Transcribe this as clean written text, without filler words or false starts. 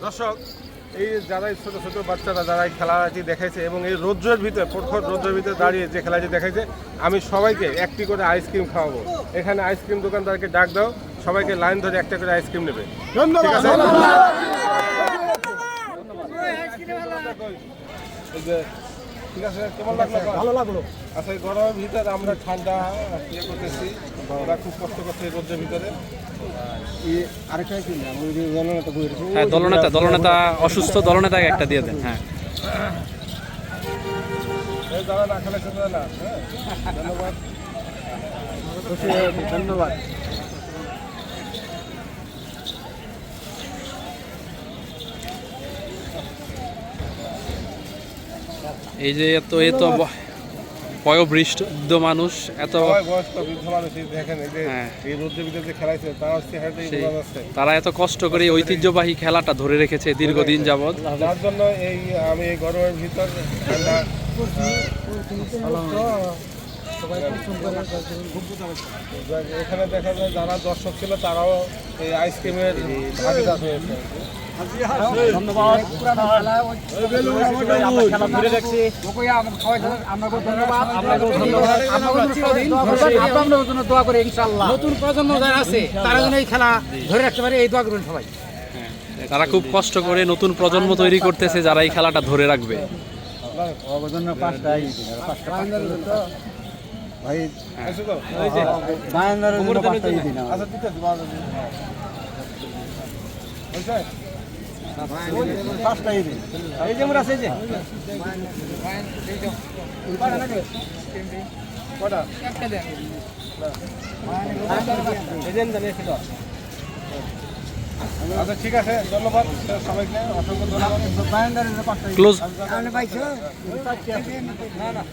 দর্শক, এই যারা ছোট ছোট বাচ্চারা যারা এই খেলাটি দেখাইছে এবং এই রৌদ্রের ভিতরে প্রখর রৌদ্রের ভিতরে দাঁড়িয়ে যে খেলাটি দেখাইছে, আমি সবাইকে একটি করে আইসক্রিম খাওয়াবো। এখানে আইসক্রিম দোকানদারকে ডাক দাও, সবাইকে লাইন ধরে একটা করে আইসক্রিম নেবে। ঠিক আছে? ঠিক আছে, কেমন লাগলো? ভালো লাগলো। আচ্ছা, এই গরমের ভিতরে আমরা ঠান্ডা ইয়ে করতেছি, ওরা খুব কষ্ট করছে এই রোদের ভিতরে। আরেকটা কি না, ওই যে দলনেতা বই রয়েছে। হ্যাঁ, দলনেতা অসুস্থ, দলনেতাকে একটা দিয়ে দেন। হ্যাঁ, এই যারা না খেলে সেটা না। হ্যাঁ, ধন্যবাদ। ধন্যবাদ। এই যে এত বয়োবৃদ্ধ মানুষ, এত সবাই বয়স্ক বৃদ্ধ মানুষ, এই দেখেন এই যে হ্যাঁ। এই রোদের ভিতরে যে খেলাইছে তার চেহারাটাই বোঝা যাচ্ছে। তারা এত কষ্ট করে এই ঐতিহ্যবাহী খেলাটা ধরে রেখেছে দীর্ঘদিন যাবৎ। যার জন্য আমি এই গরমের ভিতর ঠান্ডা এখানে দেখা যায় যারা দর্শক ছিল তারাও এই আইসক্রিমের ভাগিদার হয়েছে। ধন্যবাদ। নতুন প্রজন্ম যারা আছে তারা যেন এই খেলা ধরে রাখতে পারে, এই দোয়া করবেন সবাই। তারা খুব কষ্ট করে নতুন প্রজন্ম তৈরি করতেছে যারা এই খেলাটা ধরে রাখবে। ভাই আছে তো? আচ্ছা, ঠিক আছে, হয়েছে? এই যে আমরা আছে যে কটা? আচ্ছা, ঠিক আছে, ধন্যবাদ সবাইকে, অসংখ্য ধন্যবাদ। ক্লোজ। না না